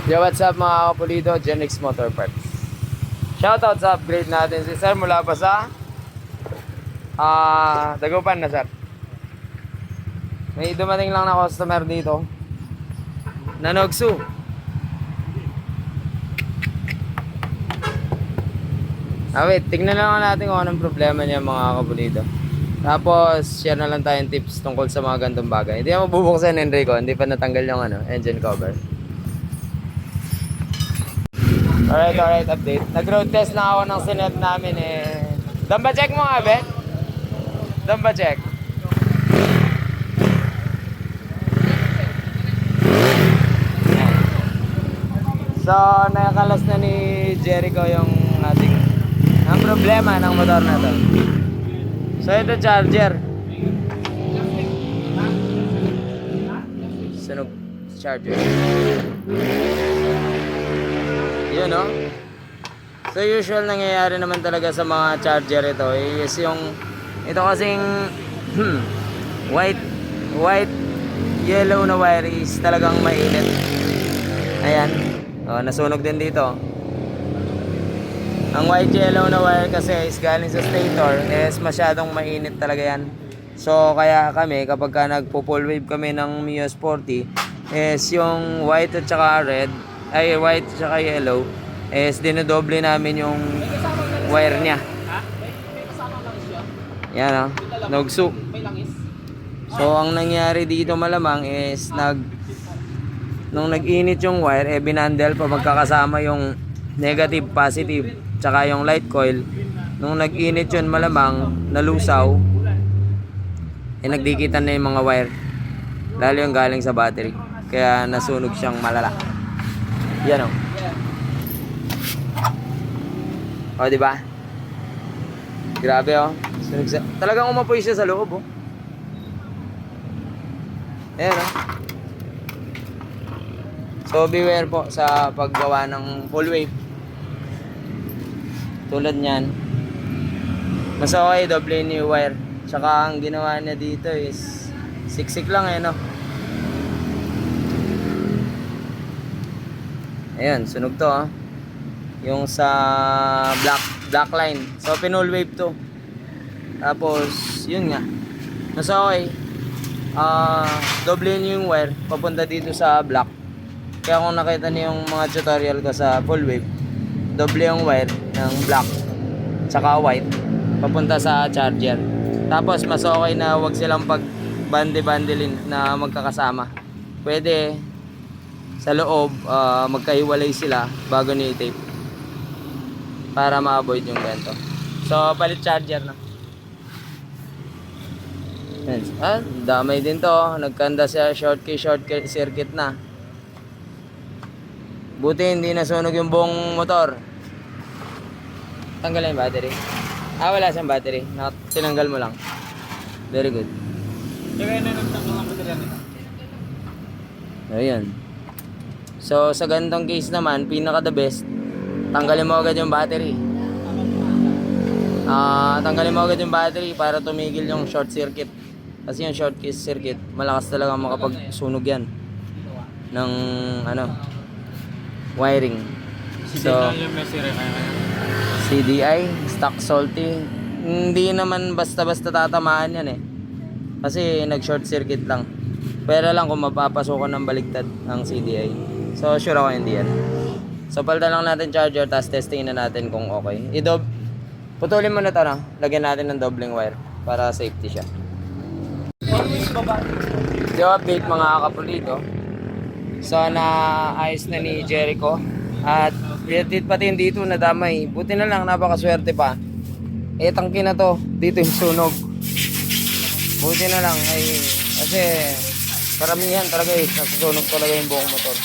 Yo, what's up mga kapulido? Genix Motor Parts. Shoutout sa upgrade natin si Sir mula pa sa Dagupan na Sir. May dumating lang na customer dito. Nanogsu. Wait, tignan lang natin kung anong problema niya mga kapulido. Tapos, share na lang tayong tips tungkol sa mga gantong bagay. Hindi mo bubuksan, Enrico. Hindi pa natanggal yung engine cover. Alright, update. Nag-road test na ako ng sinet namin Damba check mo nga, be? Damba check. So, nakakalas na ni Jericho yung ating ang problema ng motor na to. So, ito charger. Sunog charger. Yun, no? So, usual nangyayari naman talaga sa mga charger ito is ito kasing white yellow na wire is talagang mainit. Ayan. Nasunog din dito. Ang white yellow na wire kasi is galing sa stator is masyadong mainit talaga yan. So, kaya kami kapag ka nagpo-full wave kami ng Mio Sporty is yung white at saka red white tsaka yellow is dinodoble namin yung wire niya. Yan nogsu. So ang nangyari dito malamang is nung nag-init yung wire binandel pa magkakasama yung negative, positive tsaka yung light coil. Nung nag-init yun malamang nalusaw nagdikitan na yung mga wire lalo yung galing sa battery kaya nasunog siyang malala. Yan di ba? Grabe talagang umapoy siya sa loob Ayan So beware po sa paggawa ng full wave. Tulad niyan. Mas okay doble yung wire. Tsaka ang ginawa niya dito is siksik lang Ayan, sunog to yung sa black line. So pinull wave to. Tapos yun nga. Mas okay. Doble niyo yung wire papunta dito sa black. Kaya kung nakita niyo yung mga tutorial ko sa full wave, doble yung wire ng black tsaka white papunta sa charger. Tapos mas okay na wag silang pag bandi-bandilin na magkakasama. Pwede sa loob magkahiwalay sila bago ni-tape para ma-avoid yung ganito. So palit charger na. Damay din to. Nagkanda siya short circuit na. Buti hindi nasunog yung buong motor. Tanggal yung battery. Wala siyang battery. Tinanggal mo lang. Very good. Kaya na nagtanggal ang battery nito. Ayan. So sa ganitong case naman, pinaka the best, tanggalin mo agad yung battery. Tanggalin mo agad yung battery para tumigil yung short circuit. Kasi yung short circuit, malakas talaga makapagsunog yan ng wiring. So CDI, stock salty. Hindi naman basta-basta tatamaan yan kasi nag short circuit lang. Pero lang kung mapapasukan ng baligtad ang CDI. So sure ako hindi yan. So palitan lang natin charger, tapos testingin na natin kung okay. Putulin mo na to lagyan natin ng doubling wire para safety siya. Yung update mga kapulito. So naayos na ni Jericho. At pati yung dito nadamay. Buti na lang, napakaswerte pa. Tangki na to. Dito yung sunog. Buti na lang kasi karamihan talaga nasusunog talaga yung buong motor.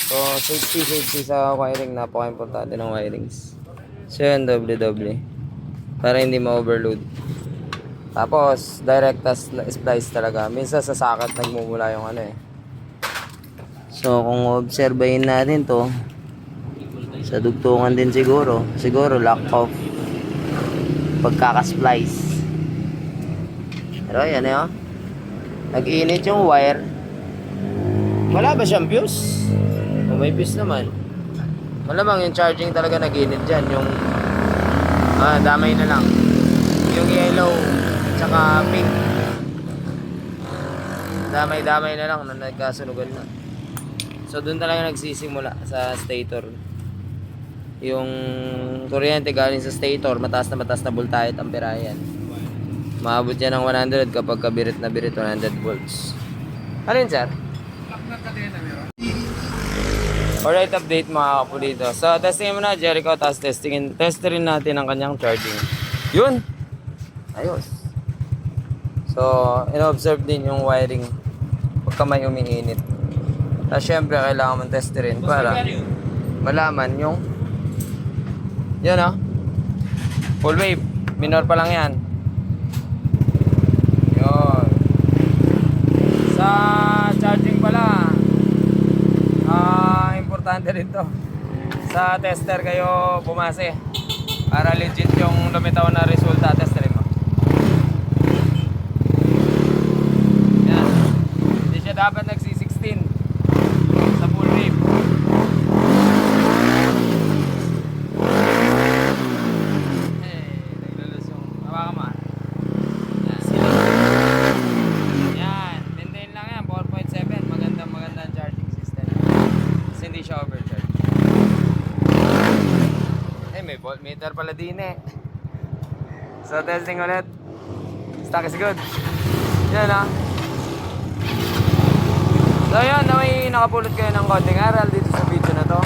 So safety sa wiring, napaka-importante ng wirings. So yun, doble para hindi ma-overload. Tapos direct splice talaga. Minsan sa socket nagmumula yung So kung obserbahin natin to, sa dugtungan din siguro lack of pagkaka-splice. Pero yan nag-init yung wire. Wala ba siyang fuse? may fuse naman. Malamang yung charging talaga nag-init dyan. Yung damay na lang. Yung yellow tsaka pink. Damay-damay na lang na nagkasunugan na. So doon talaga nagsisimula sa stator. Yung kuryente galing sa stator, mataas na voltage at amperahe yan. Maabot yan ng 100 kapag kabirit na birit 100 volts. Ano yun, sir? Alright, update mga kapulito. So, testingin mo na, Jericho, tapos testingin natin ang kanyang charging. Yun! Ayos. So, in-observe din yung wiring pagka may umiinit. Tapos, syempre, kailangan mong testerin para malaman yung yun, oh. Full wave. Minor pa lang yan. Yun. Sa charging pala, importante rin to. Sa tester kayo bumase para legit yung lumitaw na resulta. Testerin mo. Yan. Hindi siya dapat nagsi-16 sa full wave. Naglulus yung hawakan mo. Yan. Maintain lang yan. 4.7. Magandang charging system. Kasi hindi siya overcharge. May voltmeter pala din eh. So testing ulit. Stock is good. Yan ah. So yun, may nakapulot kayo ng konting aral dito sa video na to.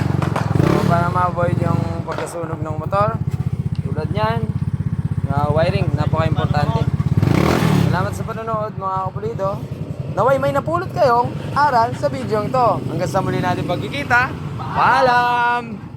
So para ma-avoid yung pagkasunog ng motor, tulad nyan, wiring, napaka-importante. Salamat sa panonood mga kapulido. Naway may napulot kayong aral sa video to. Hanggang sa muli natin pagkikita. Paalam!